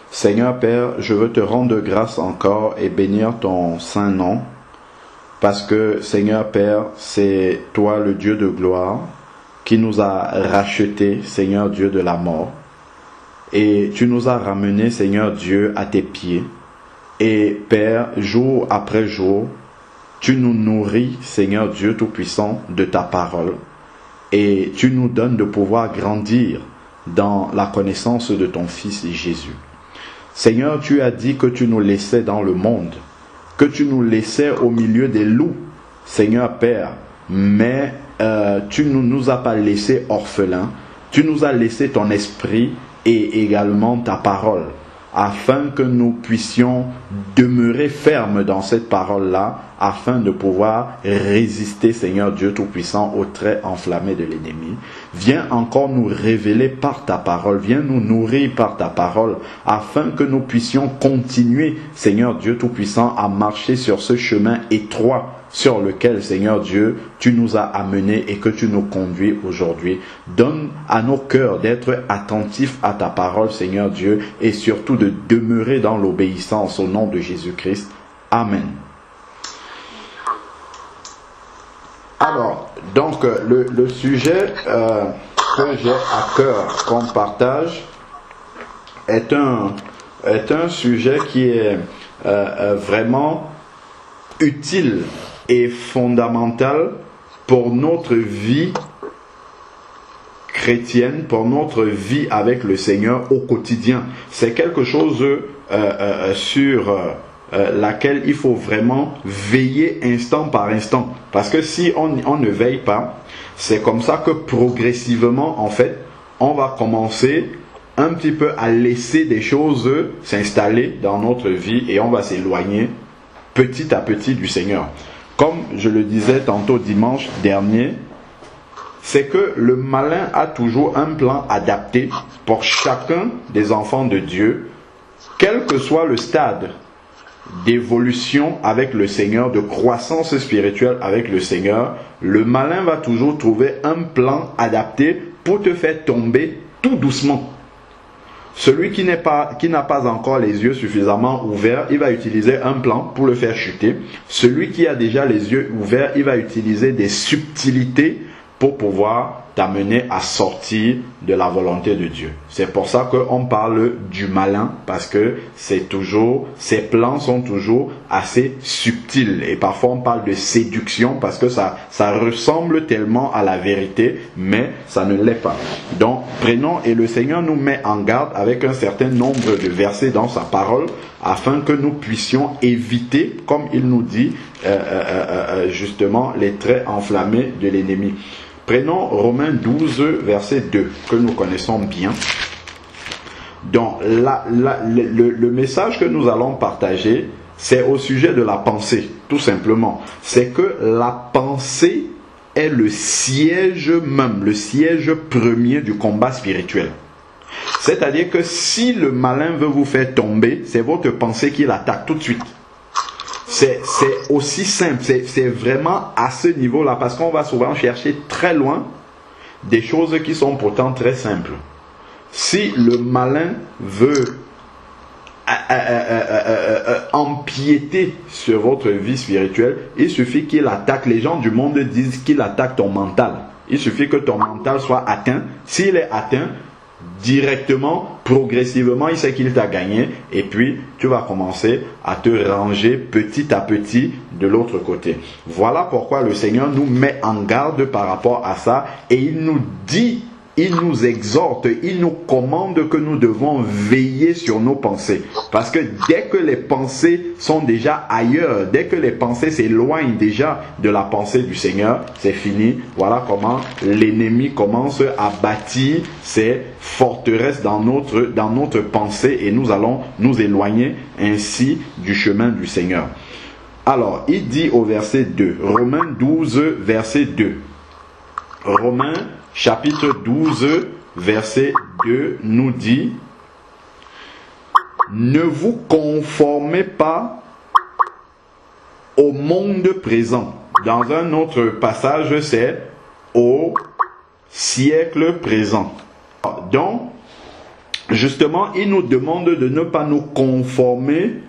Seigneur Père, je veux te rendre grâce encore et bénir ton saint nom, parce que Seigneur Père, c'est toi le Dieu de gloire qui nous a rachetés, Seigneur Dieu de la mort, et tu nous as ramenés, Seigneur Dieu, à tes pieds. Et Père, jour après jour, tu nous nourris, Seigneur Dieu Tout-Puissant, de ta parole, et tu nous donnes de pouvoir grandir dans la connaissance de ton Fils Jésus. Seigneur, tu as dit que tu nous laissais dans le monde, que tu nous laissais au milieu des loups, Seigneur Père, mais tu ne nous as pas laissés orphelins, tu nous as laissé ton esprit et également ta parole, afin que nous puissions demeurer fermes dans cette parole-là, afin de pouvoir résister, Seigneur Dieu Tout-Puissant, aux traits enflammés de l'ennemi. Viens encore nous révéler par ta parole, viens nous nourrir par ta parole, afin que nous puissions continuer, Seigneur Dieu Tout-Puissant, à marcher sur ce chemin étroit sur lequel, Seigneur Dieu, tu nous as amenés et que tu nous conduis aujourd'hui. Donne à nos cœurs d'être attentifs à ta parole, Seigneur Dieu, et surtout de demeurer dans l'obéissance au nom de Jésus-Christ. Amen. Alors, donc, le sujet que j'ai à cœur qu'on partage est un sujet qui est vraiment utile et fondamental pour notre vie chrétienne, pour notre vie avec le Seigneur au quotidien. C'est quelque chose sur laquelle il faut vraiment veiller instant par instant. Parce que si on ne veille pas, c'est comme ça que progressivement, en fait, on va commencer un petit peu à laisser des choses s'installer dans notre vie et on va s'éloigner petit à petit du Seigneur. Comme je le disais tantôt dimanche dernier, c'est que le malin a toujours un plan adapté pour chacun des enfants de Dieu, quel que soit le stade d'évolution avec le Seigneur, de croissance spirituelle avec le Seigneur. Le malin va toujours trouver un plan adapté pour te faire tomber tout doucement. Celui qui n'a pas encore les yeux suffisamment ouverts, il va utiliser un plan pour le faire chuter. Celui qui a déjà les yeux ouverts, il va utiliser des subtilités pour pouvoir t'amener à sortir de la volonté de Dieu. C'est pour ça qu'on parle du malin, parce que ses plans sont toujours assez subtils. Et parfois on parle de séduction, parce que ça ressemble tellement à la vérité, mais ça ne l'est pas. Donc prenons, et le Seigneur nous met en garde avec un certain nombre de versets dans sa parole, afin que nous puissions éviter, comme il nous dit, justement, les traits enflammés de l'ennemi. Prenons Romains 12, verset 2, que nous connaissons bien. Donc, le message que nous allons partager, c'est au sujet de la pensée, tout simplement. C'est que la pensée est le siège même, le siège premier du combat spirituel. C'est-à-dire que si le malin veut vous faire tomber, c'est votre pensée qui l'attaque tout de suite. C'est aussi simple, c'est vraiment à ce niveau-là, parce qu'on va souvent chercher très loin des choses qui sont pourtant très simples. Si le malin veut empiéter sur votre vie spirituelle, il suffit qu'il attaque. Les gens du monde disent qu'il attaque ton mental. Il suffit que ton mental soit atteint. S'il est atteint, directement, progressivement, il sait qu'il t'a gagné, et puis tu vas commencer à te ranger petit à petit de l'autre côté. Voilà pourquoi le Seigneur nous met en garde par rapport à ça, et il nous dit, il nous exhorte, il nous commande que nous devons veiller sur nos pensées. Parce que dès que les pensées sont déjà ailleurs, dès que les pensées s'éloignent déjà de la pensée du Seigneur, c'est fini. Voilà comment l'ennemi commence à bâtir ses forteresses dans notre pensée, et nous allons nous éloigner ainsi du chemin du Seigneur. Alors, il dit au verset 2, Romains 12, verset 2. Romains chapitre 12, verset 2 nous dit: ne vous conformez pas au monde présent. Dans un autre passage, c'est au siècle présent. Donc, justement, il nous demande de ne pas nous conformer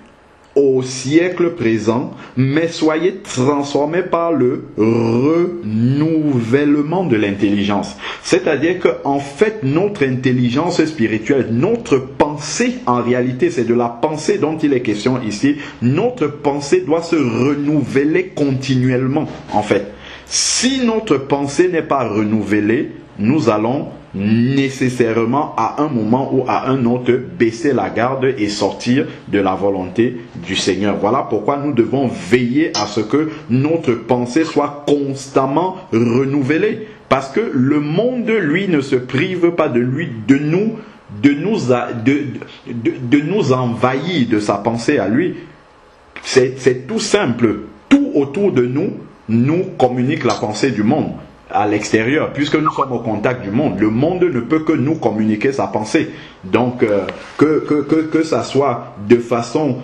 au siècle présent, mais soyez transformés par le renouvellement de l'intelligence. C'est-à-dire que, en fait, notre intelligence spirituelle, notre pensée, en réalité, c'est de la pensée dont il est question ici. Notre pensée doit se renouveler continuellement, en fait. Si notre pensée n'est pas renouvelée, nous allons nécessairement à un moment ou à un autre baisser la garde et sortir de la volonté du Seigneur. Voilà pourquoi nous devons veiller à ce que notre pensée soit constamment renouvelée, parce que le monde, lui, ne se prive pas de nous envahir de sa pensée à lui. C'est tout simple. Tout autour de nous nous communique la pensée du monde à l'extérieur, puisque nous sommes au contact du monde. Le monde ne peut que nous communiquer sa pensée. Donc, que ça soit de façon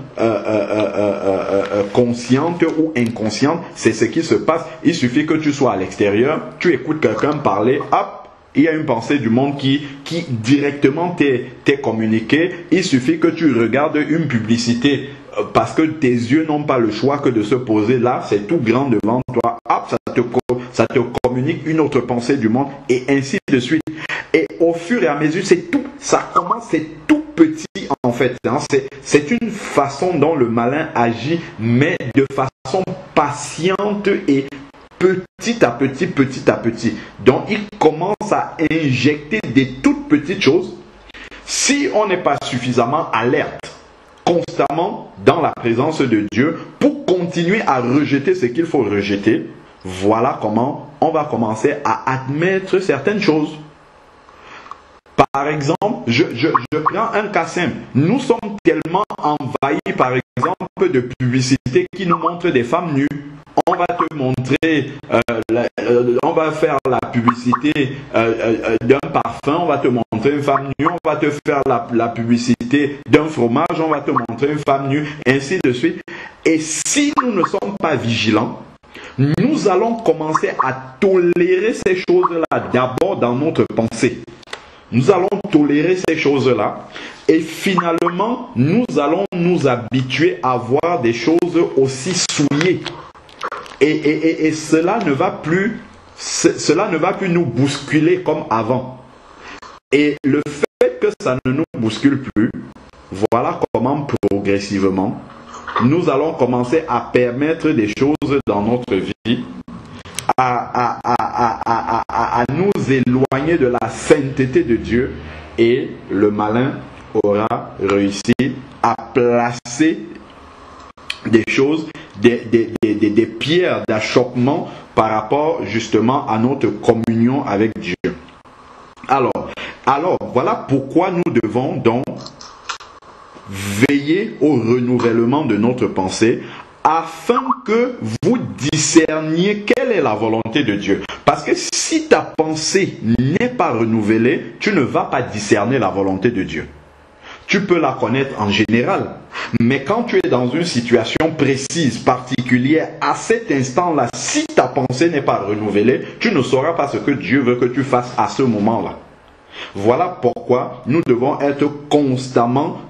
consciente ou inconsciente, c'est ce qui se passe. Il suffit que tu sois à l'extérieur, tu écoutes quelqu'un parler, hop, il y a une pensée du monde qui directement t'est communiquée. Il suffit que tu regardes une publicité parce que tes yeux n'ont pas le choix que de se poser là, c'est tout grand devant toi. Hop, ça te communique une autre pensée du monde et ainsi de suite. Et au fur et à mesure, c'est tout, ça commence, c'est tout petit en fait. Hein. C'est une façon dont le malin agit, mais de façon patiente et petit à petit. Donc il commence à injecter des toutes petites choses. Si on n'est pas suffisamment alerte constamment dans la présence de Dieu pour continuer à rejeter ce qu'il faut rejeter, voilà comment on va commencer à admettre certaines choses. Par exemple, je prends un cas simple. Nous sommes tellement envahis, par exemple, de publicités qui nous montrent des femmes nues. On va te montrer, on va faire la publicité d'un parfum, on va te montrer une femme nue, on va te faire la publicité d'un fromage, on va te montrer une femme nue, ainsi de suite. Et si nous ne sommes pas vigilants, nous allons commencer à tolérer ces choses-là d'abord dans notre pensée. Nous allons tolérer ces choses-là et finalement, nous allons nous habituer à voir des choses aussi souillées. Et cela ne va plus nous bousculer comme avant. Et le fait que ça ne nous bouscule plus, voilà comment progressivement, nous allons commencer à permettre des choses dans notre vie, à nous éloigner de la sainteté de Dieu, et le malin aura réussi à placer des choses, des pierres d'achoppement par rapport justement à notre communion avec Dieu. Alors, voilà pourquoi nous devons donc veiller au renouvellement de notre pensée afin que vous discerniez quelle est la volonté de Dieu. Parce que si ta pensée n'est pas renouvelée, tu ne vas pas discerner la volonté de Dieu. Tu peux la connaître en général, mais quand tu es dans une situation précise, particulière, à cet instant-là, si ta pensée n'est pas renouvelée, tu ne sauras pas ce que Dieu veut que tu fasses à ce moment-là. Voilà pourquoi nous devons être constamment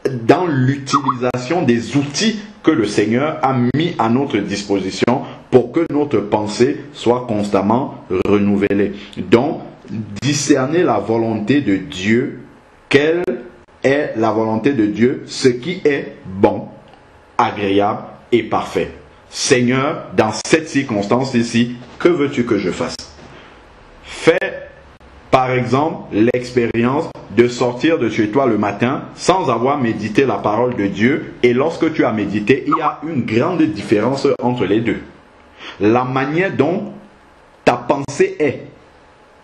dans l'utilisation des outils que le Seigneur a mis à notre disposition pour que notre pensée soit constamment renouvelée. Donc, discerner la volonté de Dieu, quelle est la volonté de Dieu, ce qui est bon, agréable et parfait. Seigneur, dans cette circonstance ici, que veux-tu que je fasse? Fais, par exemple, l'expérience de sortir de chez toi le matin sans avoir médité la parole de Dieu. Et lorsque tu as médité, il y a une grande différence entre les deux. La manière dont ta pensée est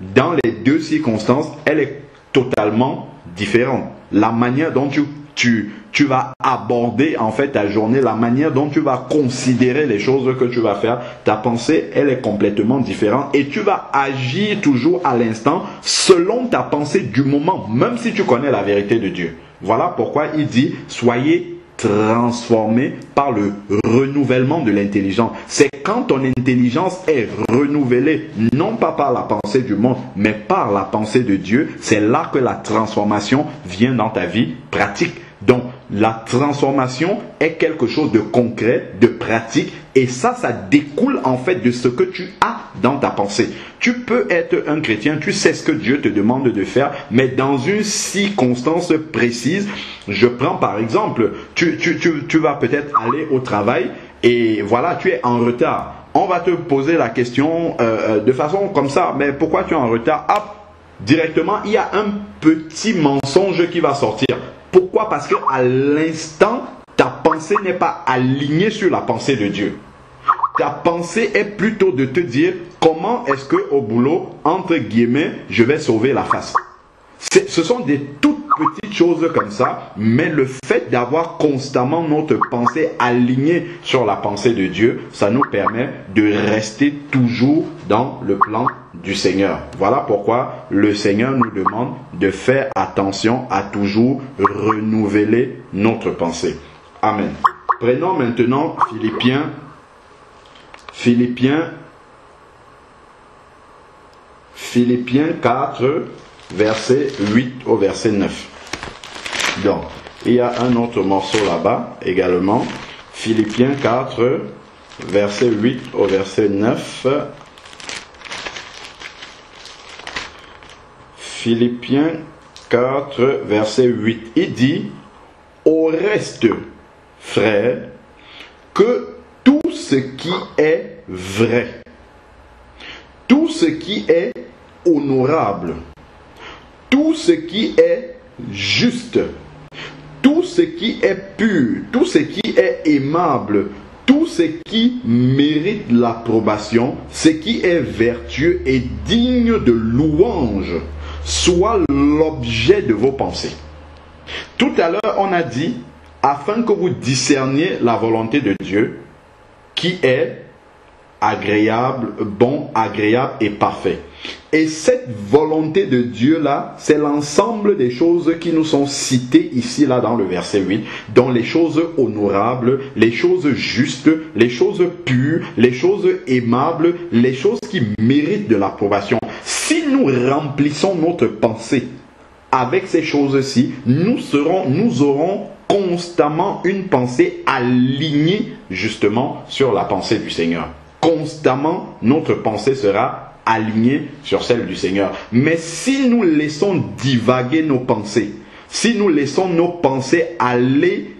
dans les deux circonstances, elle est totalement différente. La manière dont tu vas aborder en fait ta journée, la manière dont tu vas considérer les choses que tu vas faire, ta pensée, elle est complètement différente et tu vas agir toujours à l'instant selon ta pensée du moment, même si tu connais la vérité de Dieu. Voilà pourquoi il dit, soyez transformé par le renouvellement de l'intelligence. C'est quand ton intelligence est renouvelée, non pas par la pensée du monde, mais par la pensée de Dieu, c'est là que la transformation vient dans ta vie pratique. Donc, la transformation est quelque chose de concret, de pratique, et ça découle en fait de ce que tu as dans ta pensée. Tu peux être un chrétien, tu sais ce que Dieu te demande de faire, mais dans une circonstance précise. Je prends par exemple, tu vas peut-être aller au travail, et voilà, tu es en retard. On va te poser la question de façon comme ça, mais pourquoi tu es en retard? Hop, directement, il y a un petit mensonge qui va sortir. Pourquoi? Parce qu'à l'instant, ta pensée n'est pas alignée sur la pensée de Dieu. Ta pensée est plutôt de te dire comment est-ce que au boulot, entre guillemets, je vais sauver la face. Ce sont des toutes petites choses comme ça, mais le fait d'avoir constamment notre pensée alignée sur la pensée de Dieu, ça nous permet de rester toujours dans le plan du Seigneur. Voilà pourquoi le Seigneur nous demande de faire attention à toujours renouveler notre pensée. Amen. Prenons maintenant Philippiens 4, verset 8 au verset 9. Donc, il y a un autre morceau là-bas également. Philippiens 4, verset 8 au verset 9. Philippiens 4, verset 8. Il dit, au reste, frères, que tout ce qui est vrai, tout ce qui est honorable, tout ce qui est juste, tout ce qui est pur, tout ce qui est aimable, tout ce qui mérite l'approbation, ce qui est vertueux et digne de louange, soit l'objet de vos pensées. Tout à l'heure, on a dit, afin que vous discerniez la volonté de Dieu, qui est agréable, bon, agréable et parfait. Et cette volonté de Dieu-là, c'est l'ensemble des choses qui nous sont citées ici, là, dans le verset 8, dont les choses honorables, les choses justes, les choses pures, les choses aimables, les choses qui méritent de l'approbation. Si nous remplissons notre pensée avec ces choses-ci, nous aurons constamment une pensée alignée justement sur la pensée du Seigneur. Constamment, notre pensée sera alignée sur celle du Seigneur. Mais si nous laissons divaguer nos pensées, si nous laissons nos pensées aller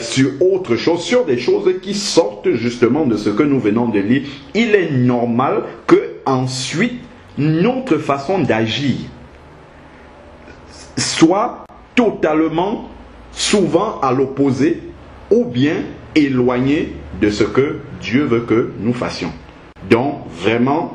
sur autre chose, sur des choses qui sortent justement de ce que nous venons de lire, il est normal que ensuite notre façon d'agir soit totalement, souvent à l'opposé, ou bien éloigné de ce que Dieu veut que nous fassions. Donc vraiment,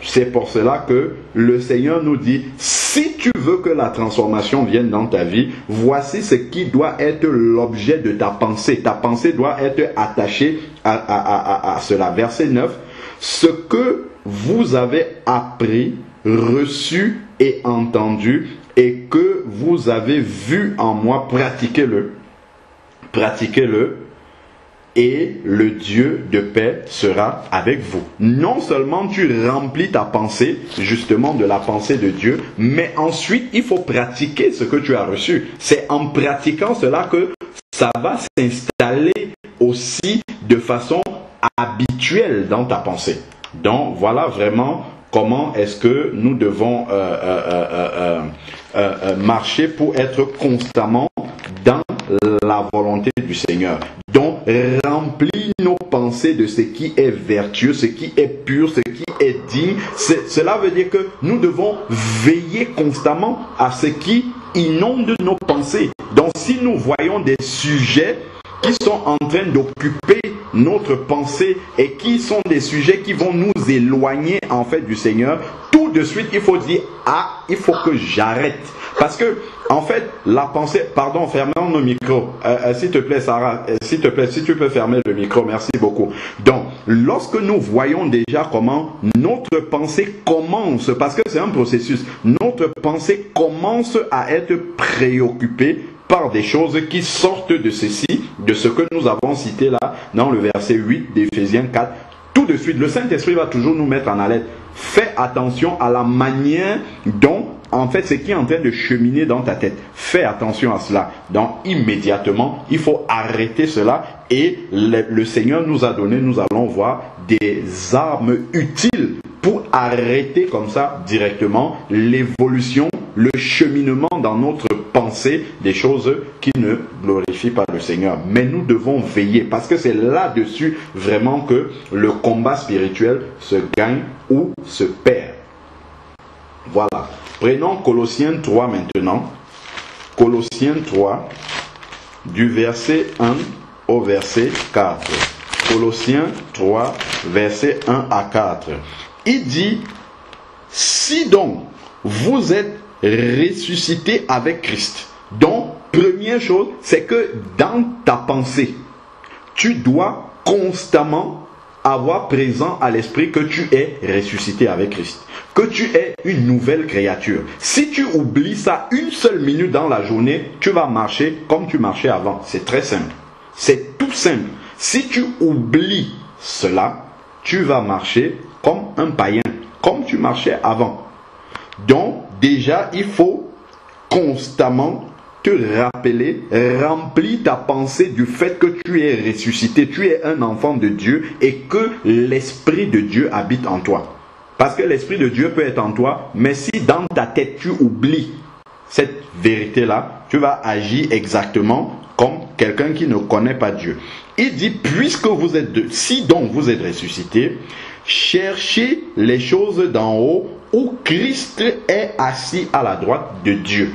c'est pour cela que le Seigneur nous dit, si tu veux que la transformation vienne dans ta vie, voici ce qui doit être l'objet de ta pensée. Ta pensée doit être attachée à cela. Verset 9, ce que vous avez appris, reçu et entendu, et que vous avez vu en moi, pratiquez-le. Pratiquez-le. Et le Dieu de paix sera avec vous. Non seulement tu remplis ta pensée, justement de la pensée de Dieu, mais ensuite il faut pratiquer ce que tu as reçu. C'est en pratiquant cela que ça va s'installer aussi de façon habituelle dans ta pensée. Donc voilà vraiment comment est-ce que nous devons marcher pour être constamment dans la volonté du Seigneur. Donc, remplis nos pensées de ce qui est vertueux, ce qui est pur, ce qui est digne. Cela veut dire que nous devons veiller constamment à ce qui inonde nos pensées. Donc, si nous voyons des sujets qui sont en train d'occuper notre pensée et qui sont des sujets qui vont nous éloigner en fait du Seigneur, tout de suite il faut dire, ah, il faut que j'arrête. Parce que, en fait, la pensée... Pardon, fermons nos micros. S'il te plaît, Sarah, s'il te plaît, si tu peux fermer le micro, merci beaucoup. Donc, lorsque nous voyons déjà comment notre pensée commence, parce que c'est un processus, notre pensée commence à être préoccupée par des choses qui sortent de ceci, de ce que nous avons cité là, dans le verset 8 d'Éphésiens 4. Tout de suite, le Saint-Esprit va toujours nous mettre en alerte. Fais attention à la manière dont, en fait, ce qui est en train de cheminer dans ta tête. Fais attention à cela. Donc, immédiatement, il faut arrêter cela. Et le Seigneur nous a donné, nous allons voir, des armes utiles pour arrêter comme ça, directement, l'évolution, le cheminement dans notre pensée des choses qui ne glorifient pas le Seigneur. Mais nous devons veiller, parce que c'est là-dessus vraiment que le combat spirituel se gagne ou se perd. Voilà. Prenons Colossiens 3 maintenant. Colossiens 3, du verset 1 au verset 4. Colossiens 3, verset 1 à 4. Il dit, si donc vous êtes ressuscité avec Christ. Donc, première chose, c'est que dans ta pensée, tu dois constamment avoir présent à l'esprit que tu es ressuscité avec Christ, que tu es une nouvelle créature. Si tu oublies ça une seule minute dans la journée, tu vas marcher comme tu marchais avant. C'est très simple. C'est tout simple. Si tu oublies cela, tu vas marcher comme un païen, comme tu marchais avant. Donc, déjà, il faut constamment te rappeler, remplir ta pensée du fait que tu es ressuscité, tu es un enfant de Dieu et que l'Esprit de Dieu habite en toi. Parce que l'Esprit de Dieu peut être en toi, mais si dans ta tête tu oublies cette vérité-là, tu vas agir exactement comme quelqu'un qui ne connaît pas Dieu. Il dit, puisque vous êtes si donc vous êtes ressuscité, cherchez les choses d'en haut où Christ est assis à la droite de Dieu.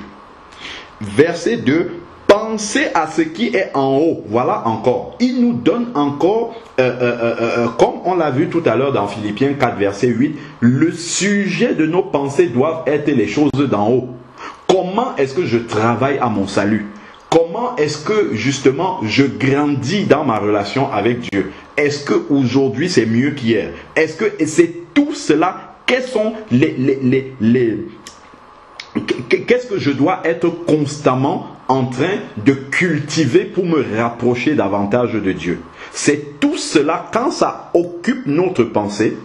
Verset 2, pensez à ce qui est en haut. Voilà encore. Il nous donne encore, comme on l'a vu tout à l'heure dans Philippiens 4, verset 8, le sujet de nos pensées doivent être les choses d'en haut. Comment est-ce que je travaille à mon salut? Comment est-ce que justement je grandis dans ma relation avec Dieu? Est-ce que aujourd'hui c'est mieux qu'hier? Est-ce que c'est tout cela? Quels sont qu'est-ce que je dois être constamment en train de cultiver pour me rapprocher davantage de Dieu? C'est tout cela, quand ça occupe notre pensée,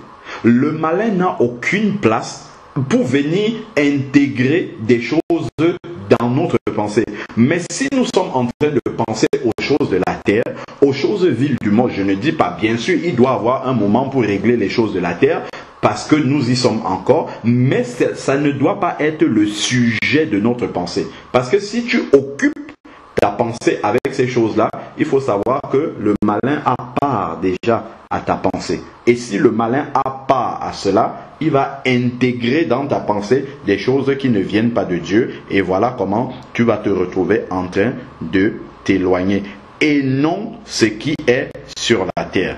le malin n'a aucune place pour venir intégrer des choses dans notre pensée. Mais si nous sommes en train de penser aux choses de la terre, aux choses viles du monde, je ne dis pas, bien sûr, il doit y avoir un moment pour régler les choses de la terre, parce que nous y sommes encore, mais ça ne doit pas être le sujet de notre pensée. Parce que si tu occupes ta pensée avec ces choses-là, il faut savoir que le malin a part déjà à ta pensée. Et si le malin a part à cela, il va intégrer dans ta pensée des choses qui ne viennent pas de Dieu. Et voilà comment tu vas te retrouver en train de t'éloigner. Et non ce qui est sur la terre.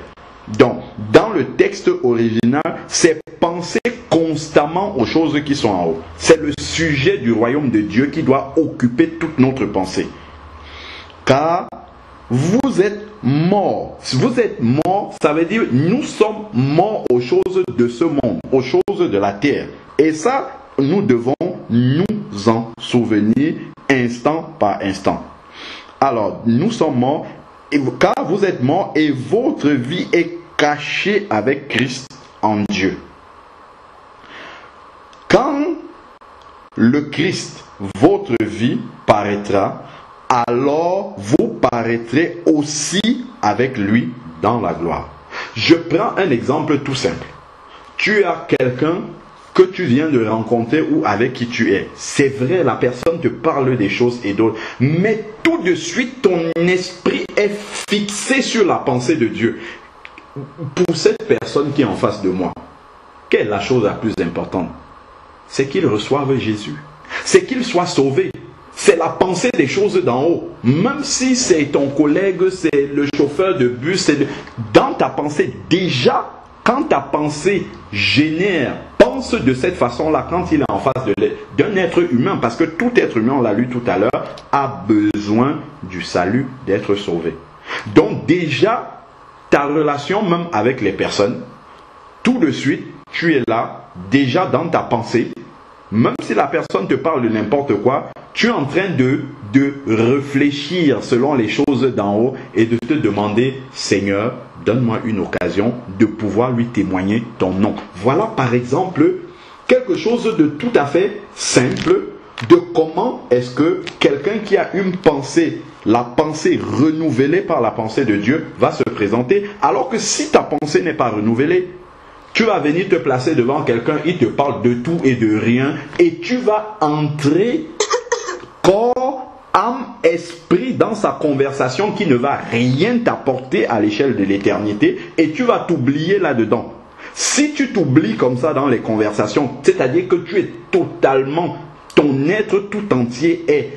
Donc, dans le texte original, c'est penser constamment aux choses qui sont en haut. C'est le sujet du royaume de Dieu qui doit occuper toute notre pensée. Car vous êtes morts. Si vous êtes morts, ça veut dire nous sommes morts aux choses de ce monde, aux choses de la terre. Et ça, nous devons nous en souvenir instant par instant. Alors, nous sommes morts, car vous êtes morts et votre vie est cachée avec Christ en Dieu. Quand le Christ, votre vie, paraîtra, alors vous paraîtrez aussi avec lui dans la gloire. Je prends un exemple tout simple. Tu as quelqu'un que tu viens de rencontrer ou avec qui tu es. C'est vrai, la personne te parle des choses et d'autres, mais tout de suite, ton esprit est fixé sur la pensée de Dieu. Pour cette personne qui est en face de moi, quelle est la chose la plus importante? C'est qu'il reçoive Jésus. C'est qu'il soit sauvé. C'est la pensée des choses d'en haut. Même si c'est ton collègue, c'est le chauffeur de bus, dans ta pensée, déjà, quand ta pensée génère, pense de cette façon-là, quand il est en face d'un être humain, parce que tout être humain, on l'a lu tout à l'heure, a besoin du salut, d'être sauvé. Donc déjà, ta relation même avec les personnes, tout de suite, tu es là, déjà dans ta pensée, même si la personne te parle de n'importe quoi, tu es en train de réfléchir selon les choses d'en haut et de te demander, Seigneur, donne-moi une occasion de pouvoir lui témoigner ton nom. Voilà par exemple quelque chose de tout à fait simple de comment est-ce que quelqu'un qui a une pensée, la pensée renouvelée par la pensée de Dieu, va se présenter, alors que si ta pensée n'est pas renouvelée, tu vas venir te placer devant quelqu'un, il te parle de tout et de rien, et tu vas entrer corps, âme, esprit dans sa conversation qui ne va rien t'apporter à l'échelle de l'éternité, et tu vas t'oublier là-dedans. Si tu t'oublies comme ça dans les conversations, c'est-à-dire que tu es totalement, ton être tout entier est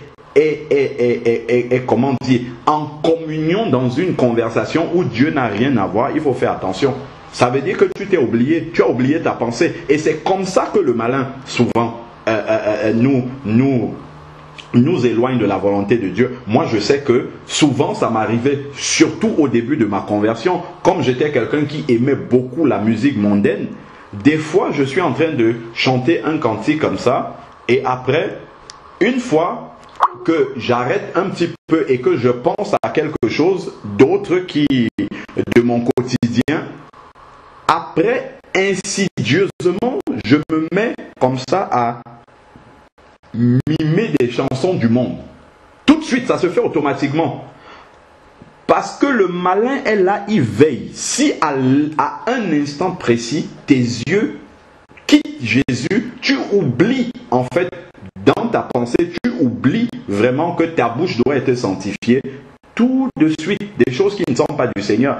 comment dire, en communion dans une conversation où Dieu n'a rien à voir, il faut faire attention. Ça veut dire que tu t'es oublié, tu as oublié ta pensée. Et c'est comme ça que le malin, souvent, nous éloigne de la volonté de Dieu. Moi, je sais que souvent, ça m'arrivait, surtout au début de ma conversion, comme j'étais quelqu'un qui aimait beaucoup la musique mondaine, des fois, je suis en train de chanter un cantique comme ça, et après, une fois que j'arrête un petit peu et que je pense à quelque chose d'autre qui de mon quotidien, après, insidieusement, je me mets comme ça à mimer des chansons du monde. Tout de suite, ça se fait automatiquement. Parce que le malin est là, il veille. Si à un instant précis, tes yeux quittent Jésus, tu oublies, en fait, dans ta pensée, tu oublies vraiment que ta bouche doit être sanctifiée. Tout de suite, des choses qui ne sont pas du Seigneur.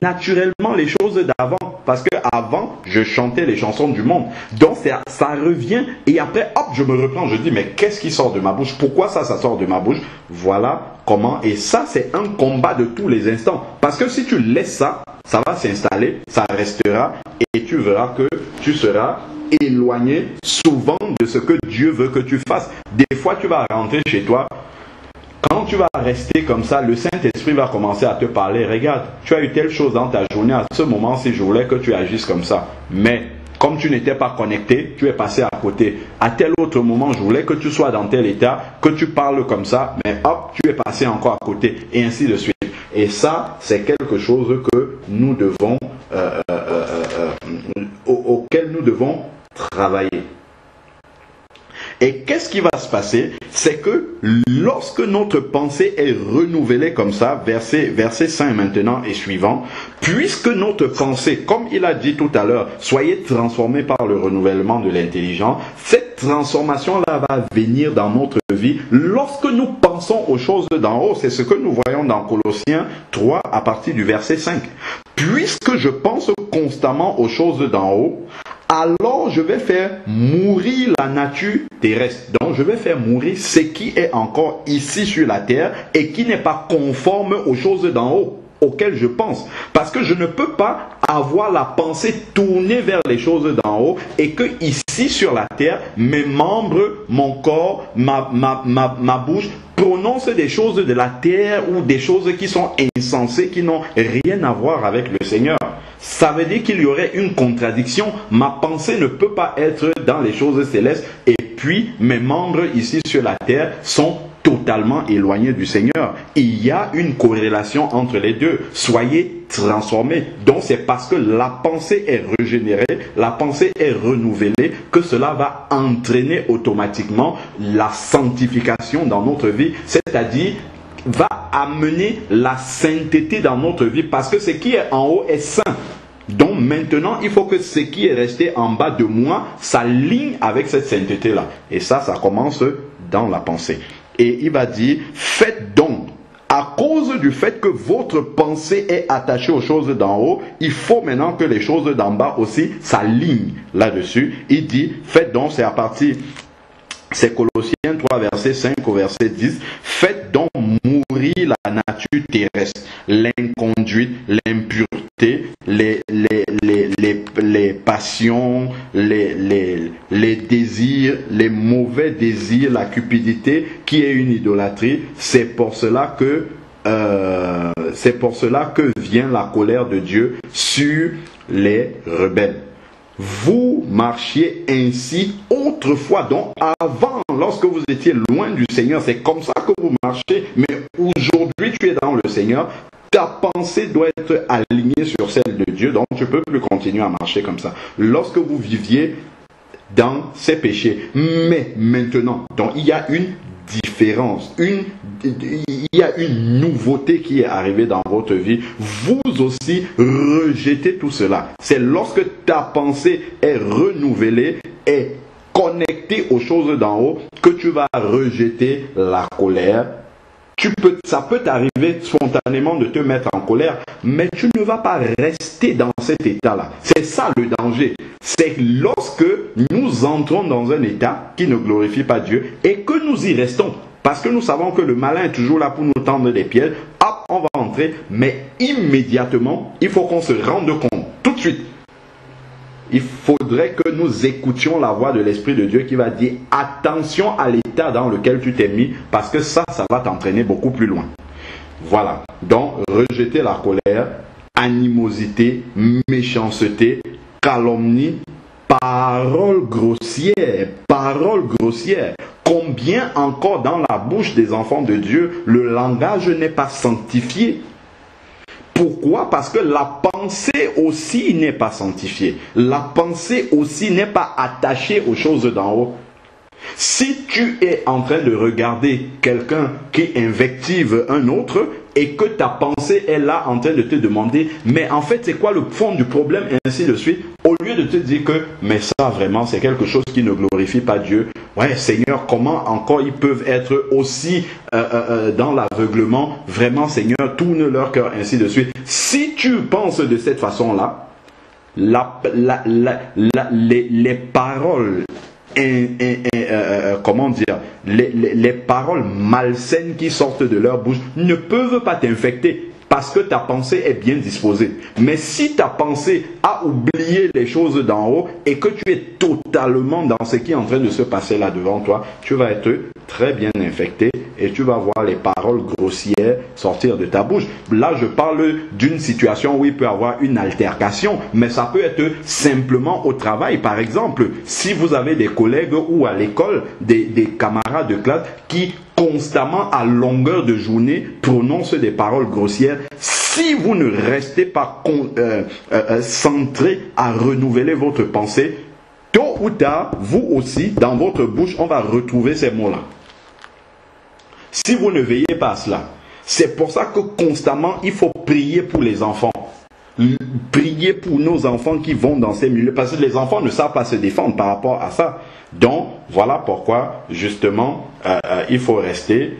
Naturellement, les choses d'avant. Parce que avant, je chantais les chansons du monde. Donc, ça revient. Et après, hop, je me reprends. Je dis, mais qu'est-ce qui sort de ma bouche? Pourquoi ça sort de ma bouche? Voilà comment. Et ça, c'est un combat de tous les instants. Parce que si tu laisses ça, ça va s'installer, ça restera. Et tu verras que tu seras éloigné souvent de ce que Dieu veut que tu fasses. Des fois, tu vas rentrer chez toi. Quand tu vas rester comme ça, le Saint-Esprit va commencer à te parler. Regarde, tu as eu telle chose dans ta journée. À ce moment-ci, je voulais que tu agisses comme ça. Mais comme tu n'étais pas connecté, tu es passé à côté. À tel autre moment, je voulais que tu sois dans tel état, que tu parles comme ça. Mais hop, tu es passé encore à côté. Et ainsi de suite. Et ça, c'est quelque chose que nous devons, auquel nous devons travailler. Et qu'est-ce qui va se passer? C'est que lorsque notre pensée est renouvelée comme ça, verset 5 maintenant et suivant, puisque notre pensée, comme il a dit tout à l'heure, soyez transformés par le renouvellement de l'intelligence, cette transformation-là va venir dans notre vie lorsque nous pensons aux choses d'en haut. C'est ce que nous voyons dans Colossiens 3 à partir du verset 5. Puisque je pense constamment aux choses d'en haut, alors je vais faire mourir la nature terrestre. Donc je vais faire mourir ce qui est encore ici sur la terre et qui n'est pas conforme aux choses d'en haut auxquelles je pense. Parce que je ne peux pas avoir la pensée tournée vers les choses d'en haut et que ici sur la terre, mes membres, mon corps, ma bouche prononcent des choses de la terre ou des choses qui sont insensées, qui n'ont rien à voir avec le Seigneur. Ça veut dire qu'il y aurait une contradiction. Ma pensée ne peut pas être dans les choses célestes et puis mes membres ici sur la terre sont totalement éloignés du Seigneur. Il y a une corrélation entre les deux. Soyez transformés. Donc c'est parce que la pensée est régénérée, la pensée est renouvelée, que cela va entraîner automatiquement la sanctification dans notre vie. C'est-à-dire va amener la sainteté dans notre vie parce que ce qui est en haut est saint. Donc maintenant, il faut que ce qui est resté en bas de moi s'aligne avec cette sainteté-là. Et ça commence dans la pensée. Et il va dire, faites donc, à cause du fait que votre pensée est attachée aux choses d'en haut, il faut maintenant que les choses d'en bas aussi s'alignent là-dessus. Il dit, faites donc, c'est à partir... C'est Colossiens 3, verset 5 au verset 10. Faites donc mourir la nature terrestre, l'inconduite, l'impureté, les passions, les désirs, les mauvais désirs, la cupidité, qui est une idolâtrie. C'est pour cela que vient la colère de Dieu sur les rebelles. vous marchiez ainsi autrefois. Donc avant, lorsque vous étiez loin du Seigneur, c'est comme ça que vous marchez. Mais aujourd'hui, tu es dans le Seigneur. Ta pensée doit être alignée sur celle de Dieu. Donc tu ne peux plus continuer à marcher comme ça. Lorsque vous viviez dans ces péchés. Mais maintenant, donc il y a une différence, il y a une nouveauté qui est arrivée dans votre vie. Vous aussi rejetez tout cela. C'est lorsque ta pensée est renouvelée, est connectée aux choses d'en haut, que tu vas rejeter la colère. Ça peut t'arriver spontanément de te mettre en colère, mais tu ne vas pas rester dans cet état-là. C'est ça le danger. C'est lorsque nous entrons dans un état qui ne glorifie pas Dieu et que nous y restons. Parce que nous savons que le malin est toujours là pour nous tendre des pièges. Hop, on va entrer, mais immédiatement, il faut qu'on se rende compte, tout de suite. Il faudrait que nous écoutions la voix de l'Esprit de Dieu qui va dire attention à l'état dans lequel tu t'es mis, parce que ça va t'entraîner beaucoup plus loin. Voilà. Donc, rejeter la colère, animosité, méchanceté, calomnie, parole grossière. Combien encore dans la bouche des enfants de Dieu, le langage n'est pas sanctifié? Pourquoi? Parce que la pensée aussi n'est pas sanctifiée. La pensée aussi n'est pas attachée aux choses d'en haut. Si tu es en train de regarder quelqu'un qui invective un autre et que ta pensée est là en train de te demander mais en fait c'est quoi le fond du problème et ainsi de suite, au lieu de te dire que mais ça vraiment c'est quelque chose qui ne glorifie pas Dieu. Ouais Seigneur, comment encore ils peuvent être aussi dans l'aveuglement? Vraiment Seigneur, tourne leur cœur, ainsi de suite. Si tu penses de cette façon-là, les paroles comment dire, les paroles malsaines qui sortent de leur bouche ne peuvent pas t'infecter parce que ta pensée est bien disposée. Mais si ta pensée a oublié les choses d'en haut et que tu es totalement dans ce qui est en train de se passer là devant toi, tu vas être très bien infecté et tu vas voir les paroles grossières sortir de ta bouche. Là, je parle d'une situation où il peut y avoir une altercation, mais ça peut être simplement au travail. Par exemple, si vous avez des collègues ou à l'école, des camarades de classe qui constamment à longueur de journée prononcent des paroles grossières, si vous ne restez pas centré à renouveler votre pensée, tôt ou tard, vous aussi, dans votre bouche, on va retrouver ces mots-là. Si vous ne veillez pas à cela, c'est pour ça que constamment, il faut prier pour les enfants. Prier pour nos enfants qui vont dans ces milieux, parce que les enfants ne savent pas se défendre par rapport à ça. Donc, voilà pourquoi, justement, il faut rester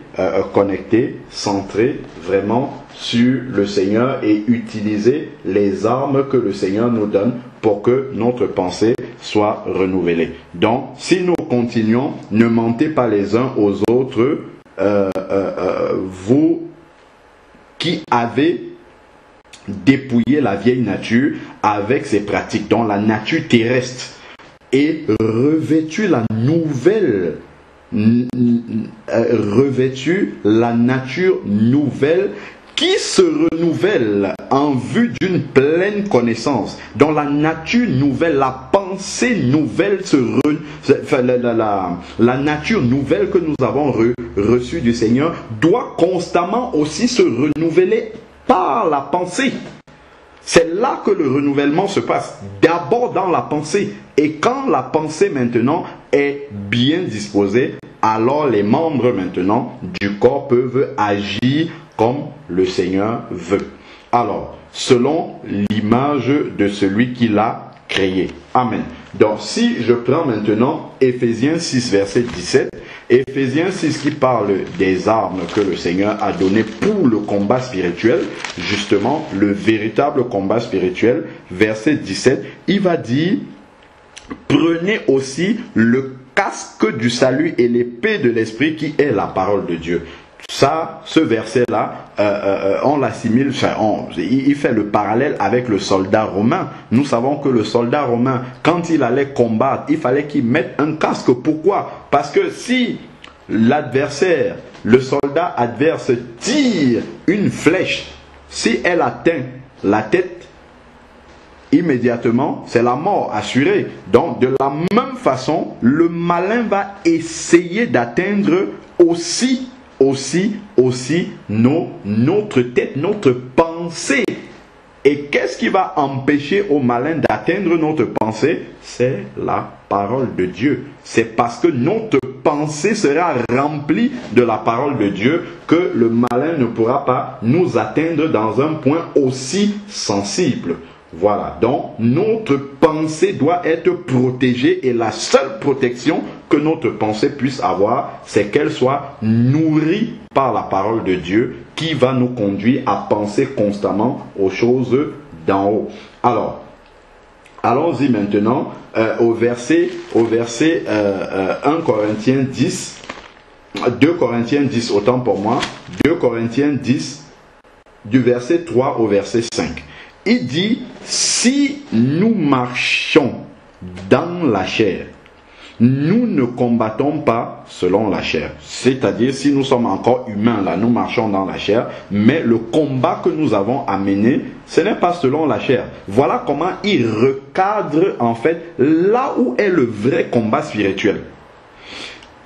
connecté, centré vraiment sur le Seigneur et utiliser les armes que le Seigneur nous donne pour que notre pensée soit renouvelée. Donc, si nous continuons, ne mentez pas les uns aux autres, vous qui avez dépouillé la vieille nature avec ses pratiques, dans la nature terrestre, et revêtu la nature nouvelle qui se renouvelle en vue d'une pleine connaissance. Dans la nature nouvelle, la pensée nouvelle la nature nouvelle que nous avons reçue du Seigneur doit constamment aussi se renouveler par la pensée. C'est là que le renouvellement se passe. D'abord dans la pensée. Et quand la pensée maintenant est bien disposée, alors les membres maintenant du corps peuvent agir comme le Seigneur veut. Alors, selon l'image de celui qui l'a créé. Amen. Donc, si je prends maintenant Éphésiens 6, verset 17, Éphésiens 6 qui parle des armes que le Seigneur a données pour le combat spirituel, justement, le véritable combat spirituel, verset 17, il va dire, prenez aussi le casque du salut et l'épée de l'esprit qui est la parole de Dieu. Ça, ce verset-là, on l'assimile, il fait le parallèle avec le soldat romain. Nous savons que le soldat romain, quand il allait combattre, il fallait qu'il mette un casque. Pourquoi? Parce que si l'adversaire, le soldat adverse tire une flèche, si elle atteint la tête, immédiatement, c'est la mort assurée. Donc, de la même façon, le malin va essayer d'atteindre aussi notre tête, notre pensée. Et qu'est-ce qui va empêcher au malin d'atteindre notre pensée? C'est la parole de Dieu. C'est parce que notre pensée sera remplie de la parole de Dieu que le malin ne pourra pas nous atteindre dans un point aussi sensible. Voilà, donc notre pensée doit être protégée et la seule protection que notre pensée puisse avoir, c'est qu'elle soit nourrie par la parole de Dieu qui va nous conduire à penser constamment aux choses d'en haut. Alors, allons-y maintenant au verset 1 Corinthiens 10, 2 Corinthiens 10, autant pour moi, 2 Corinthiens 10, du verset 3 au verset 5. Il dit, si nous marchons dans la chair, nous ne combattons pas selon la chair. C'est-à-dire, si nous sommes encore humains, là, nous marchons dans la chair, mais le combat que nous avons à mener, ce n'est pas selon la chair. Voilà comment il recadre, en fait, là où est le vrai combat spirituel.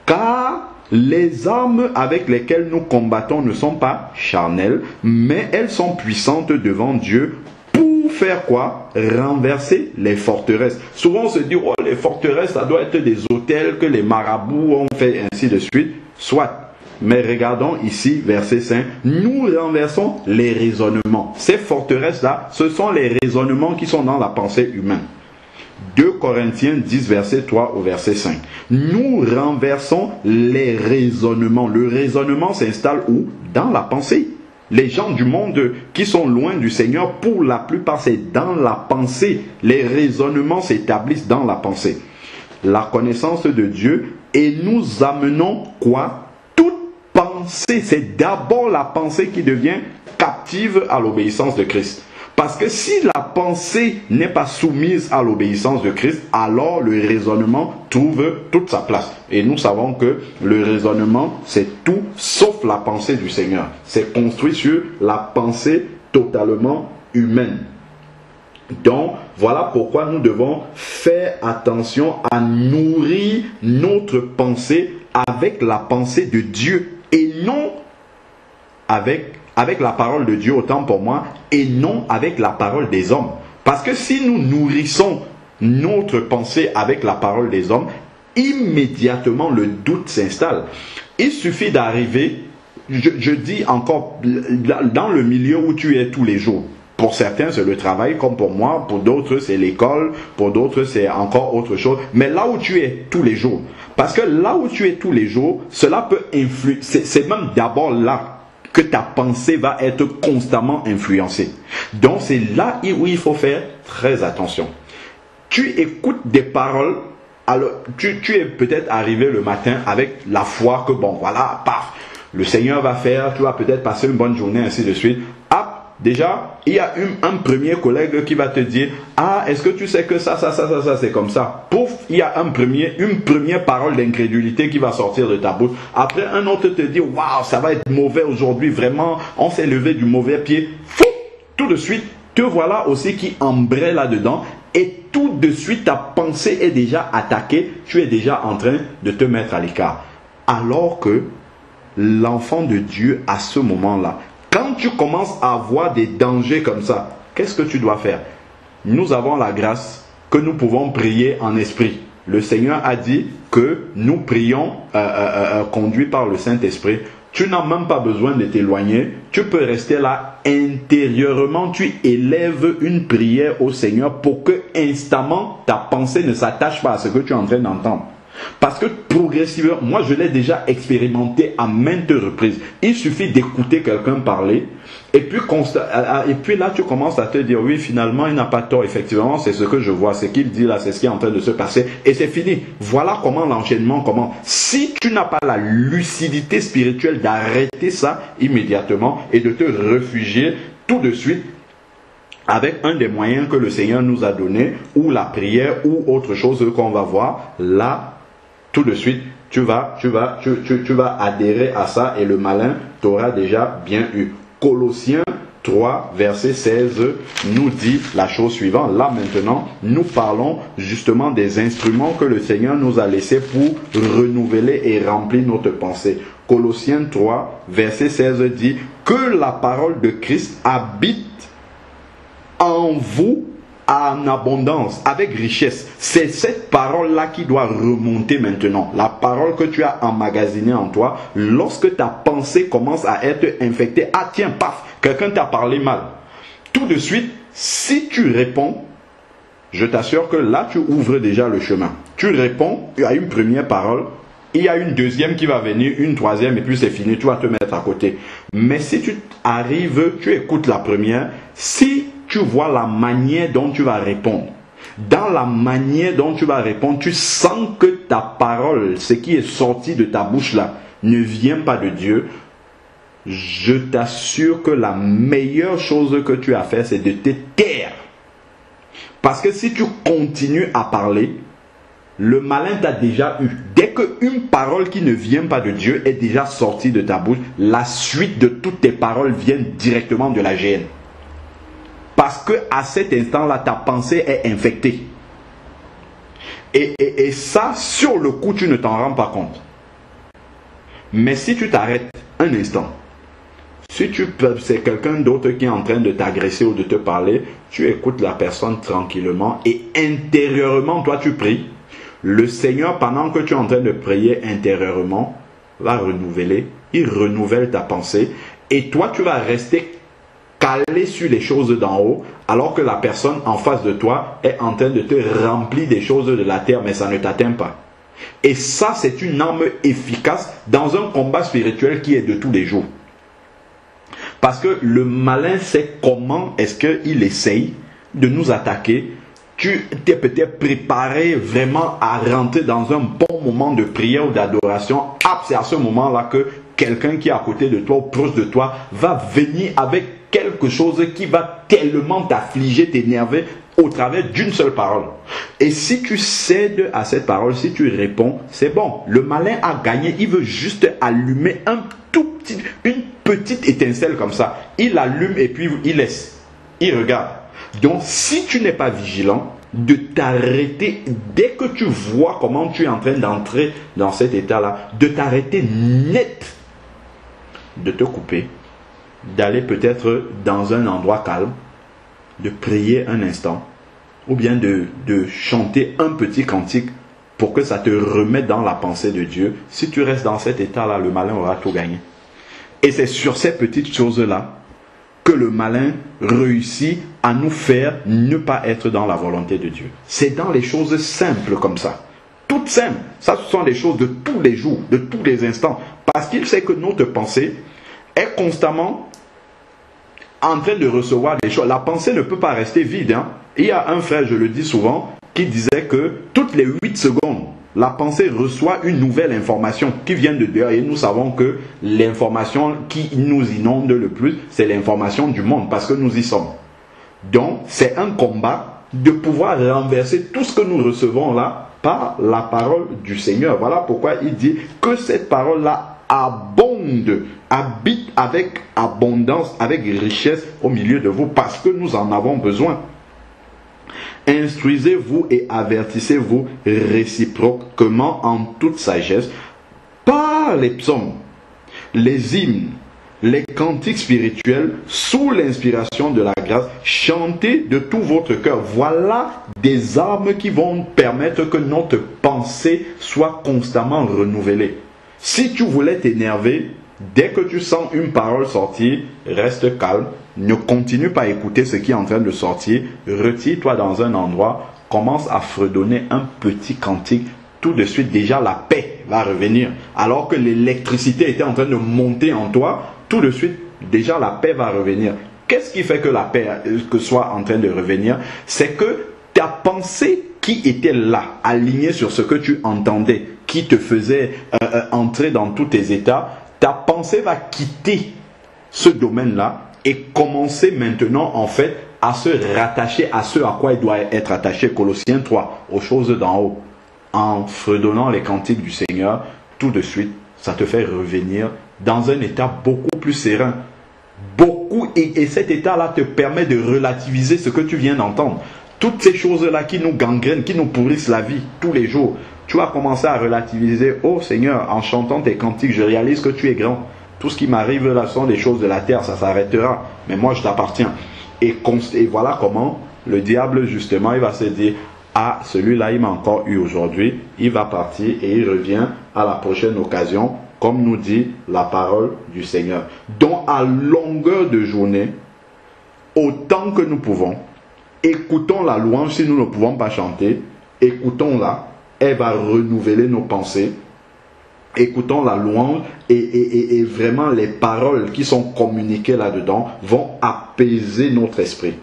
Car les armes avec lesquelles nous combattons ne sont pas charnelles, mais elles sont puissantes devant Dieu. Pour faire quoi? Renverser les forteresses. Souvent on se dit, oh, les forteresses, ça doit être des hôtels que les marabouts ont fait, ainsi de suite. Soit. Mais regardons ici, verset 5. Nous renversons les raisonnements. Ces forteresses-là, ce sont les raisonnements qui sont dans la pensée humaine. 2 Corinthiens 10, verset 3 au verset 5. Nous renversons les raisonnements. Le raisonnement s'installe où? Dans la pensée. Les gens du monde qui sont loin du Seigneur, pour la plupart, c'est dans la pensée. Les raisonnements s'établissent dans la pensée. La connaissance de Dieu, et nous amenons quoi? Toute pensée. C'est d'abord la pensée qui devient captive à l'obéissance de Christ. Parce que si la pensée n'est pas soumise à l'obéissance de Christ, alors le raisonnement trouve toute sa place. Et nous savons que le raisonnement, c'est tout sauf la pensée du Seigneur. C'est construit sur la pensée totalement humaine. Donc, voilà pourquoi nous devons faire attention à nourrir notre pensée avec la pensée de Dieu et non avec la parole de Dieu, autant pour moi, et non avec la parole des hommes. Parce que si nous nourrissons notre pensée avec la parole des hommes, immédiatement le doute s'installe. Il suffit d'arriver, je dis encore, dans le milieu où tu es tous les jours. Pour certains, c'est le travail, comme pour moi. Pour d'autres, c'est l'école. Pour d'autres, c'est encore autre chose. Mais là où tu es tous les jours. Parce que là où tu es tous les jours, cela peut influencer. C'est même d'abord là que ta pensée va être constamment influencée. Donc c'est là où il faut faire très attention. Tu écoutes des paroles, alors tu es peut-être arrivé le matin avec la foi que bon voilà, paf, le Seigneur va faire, tu vas peut-être passer une bonne journée, ainsi de suite. Ah, déjà, il y a un premier collègue qui va te dire, ah, est-ce que tu sais que ça, c'est comme ça? Pouf, il y a une première parole d'incrédulité qui va sortir de ta bouche. Après, un autre te dit, waouh, ça va être mauvais aujourd'hui, vraiment, on s'est levé du mauvais pied. Fou, tout de suite, te voilà aussi qui embraye là-dedans. Et tout de suite, ta pensée est déjà attaquée. Tu es déjà en train de te mettre à l'écart. Alors que l'enfant de Dieu, à ce moment-là, quand tu commences à avoir des dangers comme ça, qu'est-ce que tu dois faire? Nous avons la grâce que nous pouvons prier en esprit. Le Seigneur a dit que nous prions conduits par le Saint-Esprit. Tu n'as même pas besoin de t'éloigner. Tu peux rester là intérieurement. Tu élèves une prière au Seigneur pour que instamment ta pensée ne s'attache pas à ce que tu es en train d'entendre. Parce que progressivement, moi je l'ai déjà expérimenté à maintes reprises. Il suffit d'écouter quelqu'un parler et puis là tu commences à te dire oui, finalement il n'a pas tort, effectivement c'est ce que je vois, c'est qu'il dit là, c'est ce qui est en train de se passer et c'est fini. Voilà comment l'enchaînement commence. Si tu n'as pas la lucidité spirituelle d'arrêter ça immédiatement et de te réfugier tout de suite avec un des moyens que le Seigneur nous a donné, ou la prière, ou autre chose qu'on va voir, là, tout de suite, tu vas adhérer à ça et le malin t'aura déjà bien eu. Colossiens 3, verset 16, nous dit la chose suivante. Là maintenant, nous parlons justement des instruments que le Seigneur nous a laissés pour renouveler et remplir notre pensée. Colossiens 3, verset 16 dit que la parole de Christ habite en vous en abondance, avec richesse. C'est cette parole-là qui doit remonter maintenant. La parole que tu as emmagasinée en toi, lorsque ta pensée commence à être infectée, ah tiens, paf, quelqu'un t'a parlé mal. Tout de suite, si tu réponds, je t'assure que là, tu ouvres déjà le chemin. Tu réponds à une première parole, il y a une deuxième qui va venir, une troisième, et puis c'est fini, tu vas te mettre à côté. Mais si tu arrives, tu écoutes la première, si tu vois la manière dont tu vas répondre, dans la manière dont tu vas répondre, tu sens que ta parole, ce qui est sorti de ta bouche là, ne vient pas de Dieu, je t'assure que la meilleure chose que tu as à faire, c'est de te taire. Parce que si tu continues à parler, le malin t'a déjà eu. Dès qu'une parole qui ne vient pas de Dieu est déjà sortie de ta bouche, la suite de toutes tes paroles vient directement de la GN. Parce que à cet instant-là, ta pensée est infectée. Et ça, sur le coup, tu ne t'en rends pas compte. Mais si tu t'arrêtes un instant, si c'est quelqu'un d'autre qui est en train de t'agresser ou de te parler, tu écoutes la personne tranquillement et intérieurement, toi tu pries. Le Seigneur, pendant que tu es en train de prier intérieurement, va renouveler. Il renouvelle ta pensée. Et toi, tu vas rester calé sur les choses d'en haut, alors que la personne en face de toi est en train de te remplir des choses de la terre, mais ça ne t'atteint pas. Et ça, c'est une arme efficace dans un combat spirituel qui est de tous les jours. Parce que le malin sait comment est-ce qu'il essaye de nous attaquer. Tu t'es peut-être préparé vraiment à rentrer dans un bon moment de prière ou d'adoration. C'est à ce moment-là que quelqu'un qui est à côté de toi ou proche de toi va venir avec quelque chose qui va tellement t'affliger, t'énerver au travers d'une seule parole. Et si tu cèdes à cette parole, si tu réponds, c'est bon. Le malin a gagné. Il veut juste allumer une petite étincelle comme ça. Il allume et puis il laisse. Il regarde. Donc, si tu n'es pas vigilant, de t'arrêter dès que tu vois comment tu es en train d'entrer dans cet état-là, de t'arrêter net, de te couper, d'aller peut-être dans un endroit calme, de prier un instant, ou bien de chanter un petit cantique pour que ça te remette dans la pensée de Dieu. Si tu restes dans cet état-là, le malin aura tout gagné. Et c'est sur ces petites choses-là que le malin réussit à nous faire ne pas être dans la volonté de Dieu. C'est dans les choses simples comme ça. Toutes simples. Ça, ce sont des choses de tous les jours, de tous les instants. Parce qu'il sait que notre pensée est constamment en train de recevoir des choses. La pensée ne peut pas rester vide. Il y a un frère, je le dis souvent, qui disait que toutes les 8 secondes, la pensée reçoit une nouvelle information qui vient de dehors. Et nous savons que l'information qui nous inonde le plus, c'est l'information du monde, parce que nous y sommes. Donc, c'est un combat de pouvoir renverser tout ce que nous recevons là par la parole du Seigneur. Voilà pourquoi il dit que cette parole-là abonde, habite avec abondance, avec richesse au milieu de vous, parce que nous en avons besoin. Instruisez-vous et avertissez-vous réciproquement en toute sagesse par les psaumes, les hymnes, les cantiques spirituels sous l'inspiration de la grâce. Chantez de tout votre cœur. Voilà des armes qui vont permettre que notre pensée soit constamment renouvelée. Si tu voulais t'énerver, dès que tu sens une parole sortir, reste calme. Ne continue pas à écouter ce qui est en train de sortir. Retire-toi dans un endroit. Commence à fredonner un petit cantique. Tout de suite, déjà, la paix va revenir. Alors que l'électricité était en train de monter en toi, tout de suite, déjà, la paix va revenir. Qu'est-ce qui fait que la paix soit en train de revenir? C'est que ta pensée qui était là, alignée sur ce que tu entendais, qui te faisait entrer dans tous tes états, ta pensée va quitter ce domaine-là et commencer maintenant en fait à se rattacher à ce à quoi il doit être attaché. Colossiens 3, aux choses d'en haut. En fredonnant les cantiques du Seigneur, tout de suite, ça te fait revenir dans un état beaucoup plus serein, beaucoup beaucoup, et cet état-là te permet de relativiser ce que tu viens d'entendre. Toutes ces choses-là qui nous gangrènent, qui nous pourrissent la vie tous les jours, tu vas commencer à relativiser. Oh Seigneur, en chantant tes cantiques, je réalise que tu es grand. Tout ce qui m'arrive là sont des choses de la terre, ça s'arrêtera. Mais moi, je t'appartiens. Et voilà comment le diable, justement, il va se dire, ah, celui-là, il m'a encore eu aujourd'hui. Il va partir et il revient à la prochaine occasion, comme nous dit la parole du Seigneur. Donc, à longueur de journée, autant que nous pouvons, écoutons la louange si nous ne pouvons pas chanter. Écoutons-la. Elle va renouveler nos pensées. Écoutons la louange et vraiment les paroles qui sont communiquées là-dedans vont apaiser notre esprit.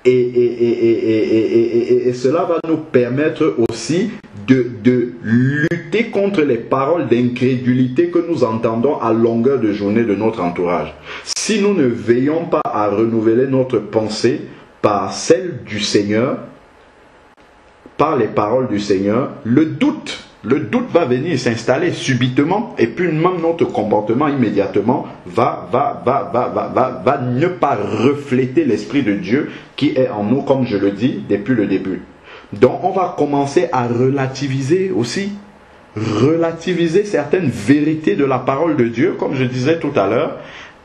Et cela va nous permettre aussi de lutter contre les paroles d'incrédulité que nous entendons à longueur de journée de notre entourage. Si nous ne veillons pas à renouveler notre pensée par celle du Seigneur, par les paroles du Seigneur, le doute va venir s'installer subitement, et puis même notre comportement immédiatement va ne pas refléter l'Esprit de Dieu qui est en nous, comme je le dis depuis le début. Donc on va commencer à relativiser aussi, relativiser certaines vérités de la parole de Dieu, comme je disais tout à l'heure.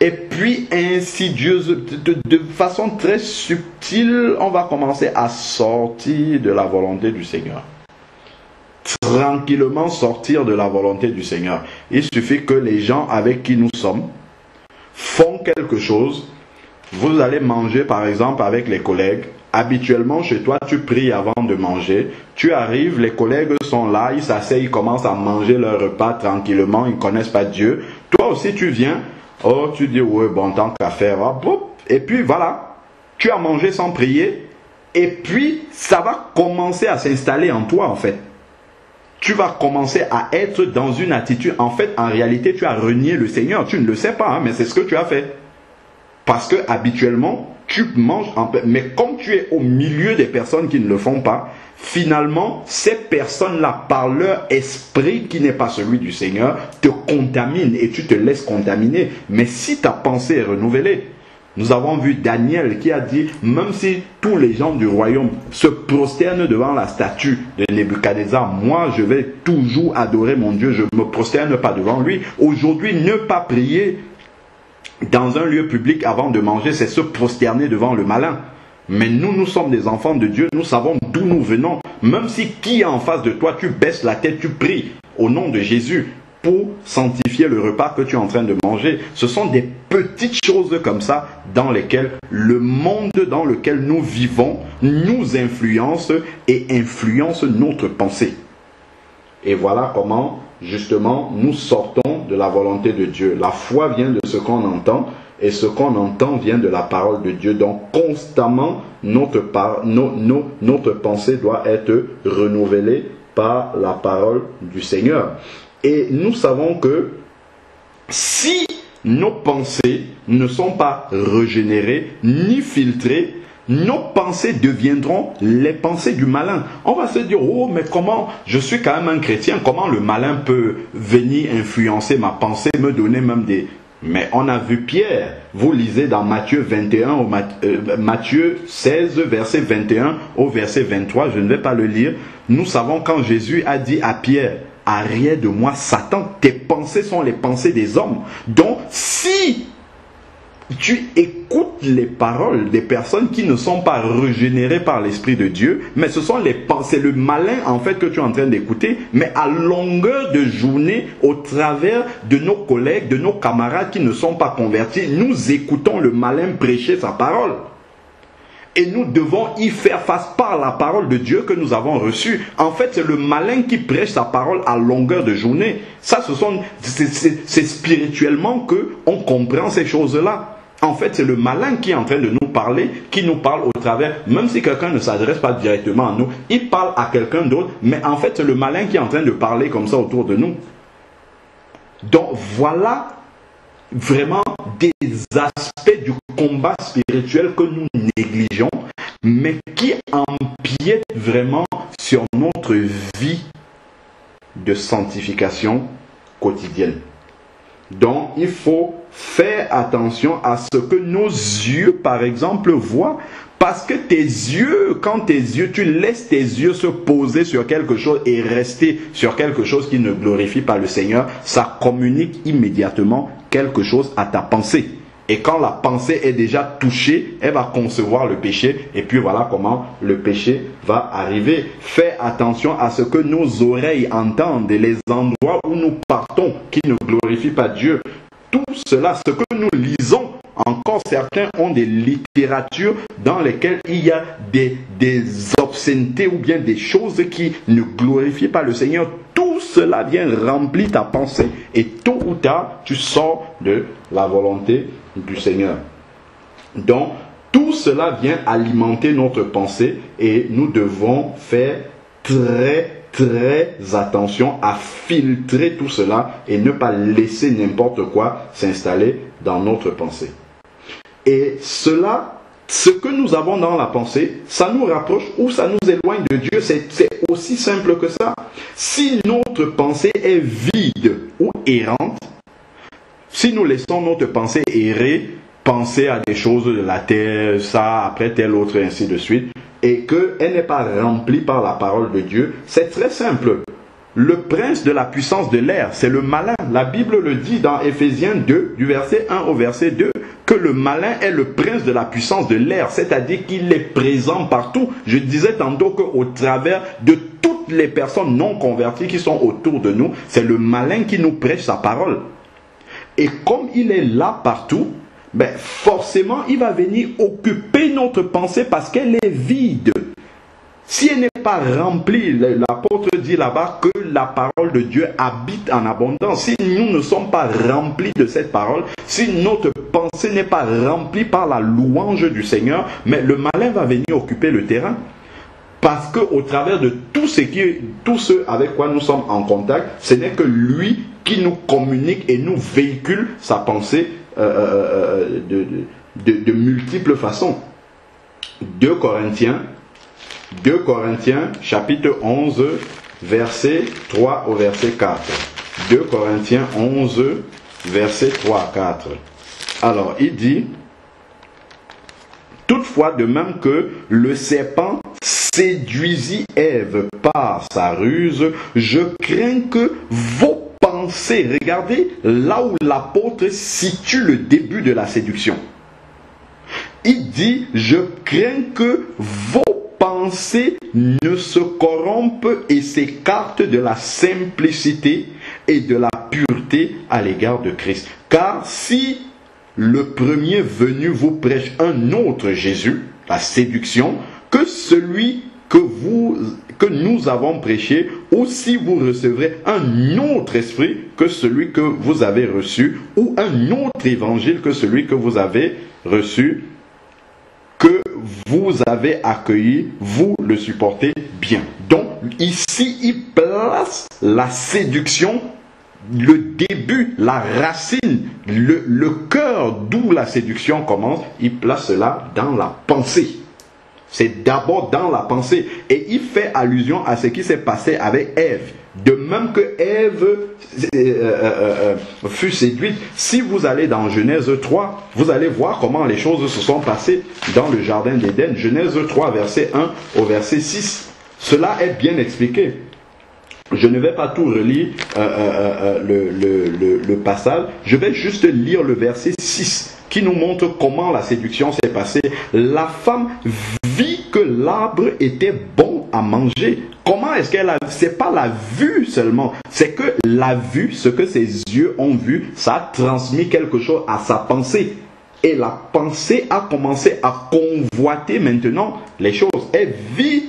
Et puis insidieuse, de façon très subtile, on va commencer à sortir de la volonté du Seigneur. Tranquillement sortir de la volonté du Seigneur. Il suffit que les gens avec qui nous sommes font quelque chose. Vous allez manger par exemple avec les collègues. Habituellement chez toi tu pries avant de manger. Tu arrives, les collègues sont là, ils s'asseyent, ils commencent à manger leur repas tranquillement, ils ne connaissent pas Dieu. Toi aussi tu viens. Oh, tu dis, ouais, bon, tant qu'à faire. Et puis voilà, tu as mangé sans prier. Et puis, ça va commencer à s'installer en toi, en fait. Tu vas commencer à être dans une attitude. En fait, en réalité, tu as renié le Seigneur. Tu ne le sais pas, hein, mais c'est ce que tu as fait. Parce que habituellement, tu manges en paix. Mais comme tu es au milieu des personnes qui ne le font pas, finalement, ces personnes-là, par leur esprit qui n'est pas celui du Seigneur, te contaminent et tu te laisses contaminer. Mais si ta pensée est renouvelée, nous avons vu Daniel qui a dit, même si tous les gens du royaume se prosternent devant la statue de Nebuchadnezzar, moi je vais toujours adorer mon Dieu, je ne me prosterne pas devant lui. Aujourd'hui, ne pas prier dans un lieu public avant de manger, c'est se prosterner devant le malin. Mais nous sommes des enfants de Dieu, nous savons d'où nous venons. Même si qui est en face de toi, tu baisses la tête, tu pries au nom de Jésus pour sanctifier le repas que tu es en train de manger. Ce sont des petites choses comme ça dans lesquelles le monde dans lequel nous vivons nous influence et influence notre pensée. Et voilà comment justement nous sortons de la volonté de Dieu. La foi vient de ce qu'on entend. Et ce qu'on entend vient de la parole de Dieu. Donc constamment, notre pensée doit être renouvelée par la parole du Seigneur. Et nous savons que si nos pensées ne sont pas régénérées ni filtrées, nos pensées deviendront les pensées du malin. On va se dire, oh mais comment, je suis quand même un chrétien, comment le malin peut venir influencer ma pensée, me donner même des... Mais on a vu Pierre, vous lisez dans Matthieu 21, Matthieu 16, verset 21 au verset 23, je ne vais pas le lire. Nous savons quand Jésus a dit à Pierre, arrière de moi Satan, tes pensées sont les pensées des hommes. Donc si tu écoutes les paroles des personnes qui ne sont pas régénérées par l'Esprit de Dieu, mais ce sont les pensées, le malin en fait que tu es en train d'écouter, mais à longueur de journée, au travers de nos collègues, de nos camarades qui ne sont pas convertis, nous écoutons le malin prêcher sa parole. Et nous devons y faire face par la parole de Dieu que nous avons reçue. En fait, c'est le malin qui prêche sa parole à longueur de journée. Ça, c'est spirituellement qu'on comprend ces choses-là. En fait, c'est le malin qui est en train de nous parler, qui nous parle au travers, même si quelqu'un ne s'adresse pas directement à nous, il parle à quelqu'un d'autre, mais en fait, c'est le malin qui est en train de parler comme ça autour de nous. Donc, voilà vraiment des aspects du combat spirituel que nous négligeons, mais qui empiètent vraiment sur notre vie de sanctification quotidienne. Donc, il faut fais attention à ce que nos yeux, par exemple, voient. Parce que tes yeux, tu laisses tes yeux se poser sur quelque chose et rester sur quelque chose qui ne glorifie pas le Seigneur, ça communique immédiatement quelque chose à ta pensée. Et quand la pensée est déjà touchée, elle va concevoir le péché. Et puis voilà comment le péché va arriver. Fais attention à ce que nos oreilles entendent et les endroits où nous partons qui ne glorifient pas Dieu. Tout cela, ce que nous lisons, encore certains ont des littératures dans lesquelles il y a des obscénités ou bien des choses qui ne glorifient pas le Seigneur. Tout cela vient remplir ta pensée et tôt ou tard, tu sors de la volonté du Seigneur. Donc, tout cela vient alimenter notre pensée et nous devons faire très attention à filtrer tout cela et ne pas laisser n'importe quoi s'installer dans notre pensée. Et cela, ce que nous avons dans la pensée, ça nous rapproche ou ça nous éloigne de Dieu. C'est aussi simple que ça. Si notre pensée est vide ou errante, si nous laissons notre pensée errer, penser à des choses de la terre, ça, après tel autre, et ainsi de suite, et qu'elle n'est pas remplie par la parole de Dieu, c'est très simple. Le prince de la puissance de l'air, c'est le malin. La Bible le dit dans Éphésiens 2, du verset 1 au verset 2, que le malin est le prince de la puissance de l'air, c'est-à-dire qu'il est présent partout. Je disais tantôt qu'au travers de toutes les personnes non converties qui sont autour de nous, c'est le malin qui nous prêche sa parole. Et comme il est là partout, forcément, il va venir occuper notre pensée parce qu'elle est vide. Si elle n'est pas remplie, l'apôtre dit là-bas que la parole de Dieu habite en abondance. Si nous ne sommes pas remplis de cette parole, si notre pensée n'est pas remplie par la louange du Seigneur, mais le malin va venir occuper le terrain. Parce qu'au travers de tout ce avec quoi nous sommes en contact, ce n'est que lui qui nous communique et nous véhicule sa pensée de multiples façons. 2 Corinthiens chapitre 11 verset 3 au verset 4. 2 Corinthiens 11 verset 3 à 4. Alors il dit: toutefois, de même que le serpent séduisit Ève par sa ruse, je crains que vos pensées, regardez là où l'apôtre situe le début de la séduction. Il dit: je crains que vos pensées ne se corrompent et s'écartent de la simplicité et de la pureté à l'égard de Christ. Car si le premier venu vous prêche un autre Jésus, la séduction, que celui que nous avons prêché, ou si vous recevrez un autre esprit que celui que vous avez reçu, ou un autre évangile que celui que vous avez reçu, que vous avez accueilli, vous le supportez bien. Donc ici, il place la séduction, le début, la racine, le cœur d'où la séduction commence, il place cela dans la pensée. C'est d'abord dans la pensée. Et il fait allusion à ce qui s'est passé avec Ève. De même que Ève fut séduite, si vous allez dans Genèse 3, vous allez voir comment les choses se sont passées dans le jardin d'Éden. Genèse 3, verset 1 au verset 6. Cela est bien expliqué. Je ne vais pas tout relire le passage. Je vais juste lire le verset 6 qui nous montre comment la séduction s'est passée. La femme vit que l'arbre était bon à manger. Comment est-ce qu'elle a... C'est pas la vue seulement. C'est que la vue, ce que ses yeux ont vu, ça a transmis quelque chose à sa pensée. Et la pensée a commencé à convoiter maintenant les choses. Elle vit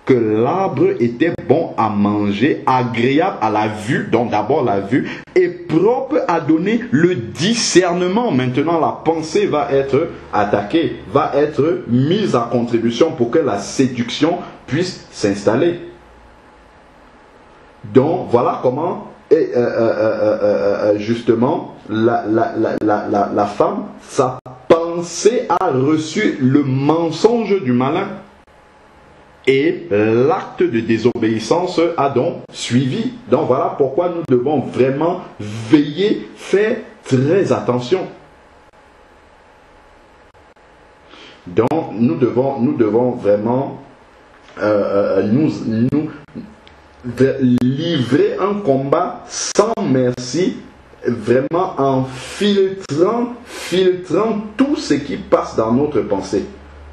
que l'arbre était bon à manger, agréable à la vue, donc d'abord la vue, et propre à donner le discernement. Maintenant, la pensée va être attaquée, va être mise à contribution pour que la séduction puisse s'installer. Donc, voilà comment, justement, la femme, sa pensée a reçu le mensonge du malin. Et l'acte de désobéissance a donc suivi. Donc voilà pourquoi nous devons vraiment veiller, faire très attention. Donc nous devons vraiment nous livrer un combat sans merci, vraiment en filtrant tout ce qui passe dans notre pensée.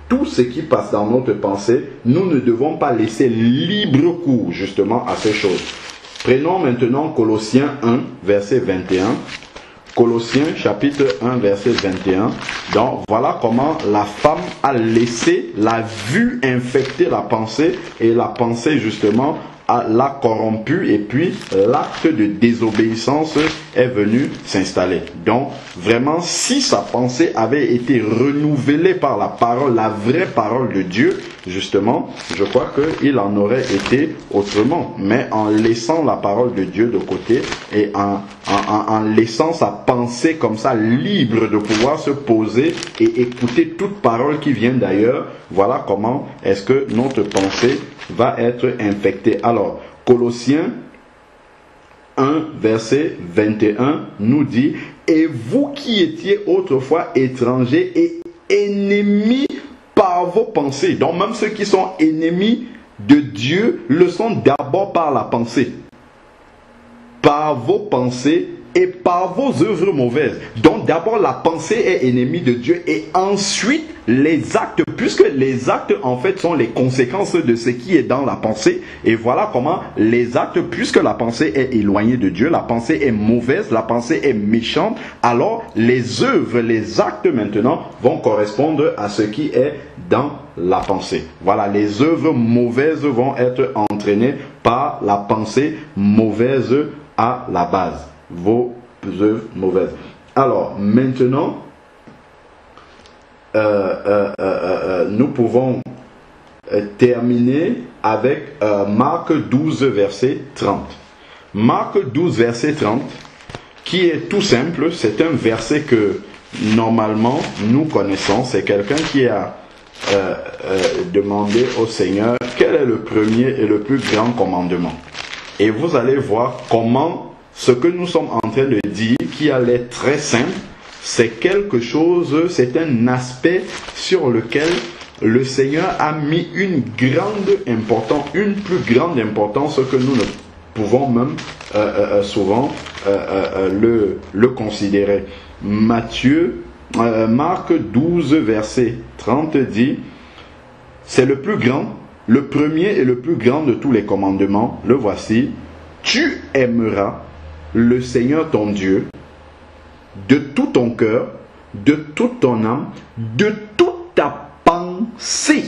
Tout ce qui passe dans notre pensée, nous ne devons pas laisser libre cours justement à ces choses. Prenons maintenant Colossiens 1, verset 21. Colossiens chapitre 1, verset 21. Donc voilà comment la femme a laissé la vue infecter la pensée, et la pensée justement l'a corrompu, et puis l'acte de désobéissance est venu s'installer. Donc vraiment, si sa pensée avait été renouvelée par la parole, la vraie parole de Dieu, justement, je crois qu'il en aurait été autrement. Mais en laissant la parole de Dieu de côté et en laissant sa pensée comme ça libre de pouvoir se poser et écouter toute parole qui vient d'ailleurs, voilà comment est-ce que notre pensée va être infectée. Alors, Colossiens 1, verset 21 nous dit: et vous qui étiez autrefois étrangers et ennemis par vos pensées. Donc même ceux qui sont ennemis de Dieu le sont d'abord par la pensée. Par vos pensées et par vos œuvres mauvaises. Donc d'abord la pensée est ennemie de Dieu, et ensuite les actes, puisque les actes en fait sont les conséquences de ce qui est dans la pensée. Et voilà comment les actes, puisque la pensée est éloignée de Dieu, la pensée est mauvaise, la pensée est méchante, alors les œuvres, les actes maintenant vont correspondre à ce qui est dans la pensée. Voilà, les œuvres mauvaises vont être entraînées par la pensée mauvaise à la base. Vos œuvres mauvaises. Alors maintenant, nous pouvons terminer avec Marc 12 verset 30. Marc 12 verset 30, qui est tout simple. C'est un verset que normalement nous connaissons. C'est quelqu'un qui a demandé au Seigneur quel est le premier et le plus grand commandement. Et vous allez voir comment ce que nous sommes en train de dire, qui a l'air très simple, c'est quelque chose, c'est un aspect sur lequel le Seigneur a mis une grande importance, une plus grande importance que nous ne pouvons même souvent le considérer. Marc 12, verset 30 dit: c'est le plus grand, le premier et le plus grand de tous les commandements. Le voici: tu aimeras le Seigneur ton Dieu de tout ton cœur, de toute ton âme, de toute ta pensée.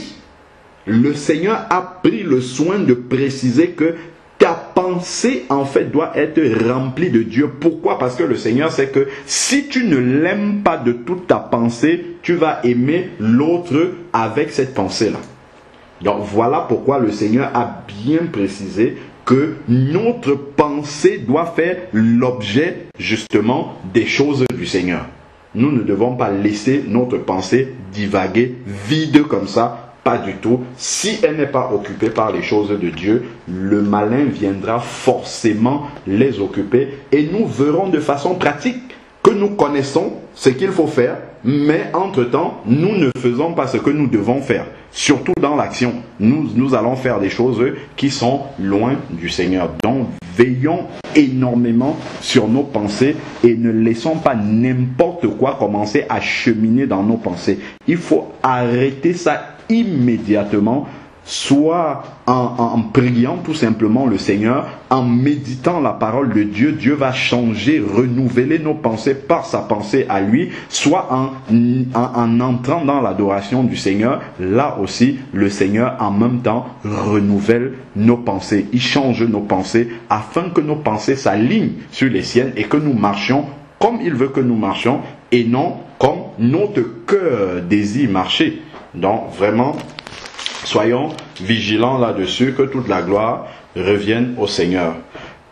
Le Seigneur a pris le soin de préciser que ta pensée en fait doit être remplie de Dieu. Pourquoi? Parce que le Seigneur sait que si tu ne l'aimes pas de toute ta pensée, tu vas aimer l'autre avec cette pensée-là. Donc voilà pourquoi le Seigneur a bien précisé que notre pensée doit faire l'objet justement des choses du Seigneur. Nous ne devons pas laisser notre pensée divaguer vide comme ça, pas du tout. Si elle n'est pas occupée par les choses de Dieu, le malin viendra forcément les occuper, et nous verrons de façon pratique que nous connaissons ce qu'il faut faire, mais entre-temps, nous ne faisons pas ce que nous devons faire. Surtout dans l'action, nous allons faire des choses qui sont loin du Seigneur. Donc, veillons énormément sur nos pensées et ne laissons pas n'importe quoi commencer à cheminer dans nos pensées. Il faut arrêter ça immédiatement, soit en priant tout simplement le Seigneur, en méditant la parole de Dieu. Dieu va changer, renouveler nos pensées par sa pensée à lui, soit en entrant dans l'adoration du Seigneur. Là aussi, le Seigneur en même temps renouvelle nos pensées. Il change nos pensées afin que nos pensées s'alignent sur les siennes et que nous marchions comme il veut que nous marchions et non comme notre cœur désire marcher. Donc vraiment, soyons vigilants là-dessus, que toute la gloire revienne au Seigneur.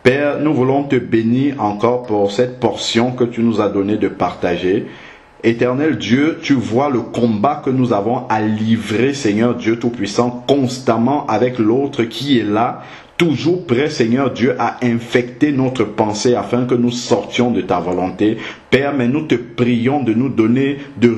Père, nous voulons te bénir encore pour cette portion que tu nous as donné de partager. Éternel Dieu, tu vois le combat que nous avons à livrer, Seigneur Dieu Tout-Puissant, constamment avec l'autre qui est là, toujours prêt, Seigneur Dieu, à infecter notre pensée afin que nous sortions de ta volonté. Père, mais nous te prions de nous donner de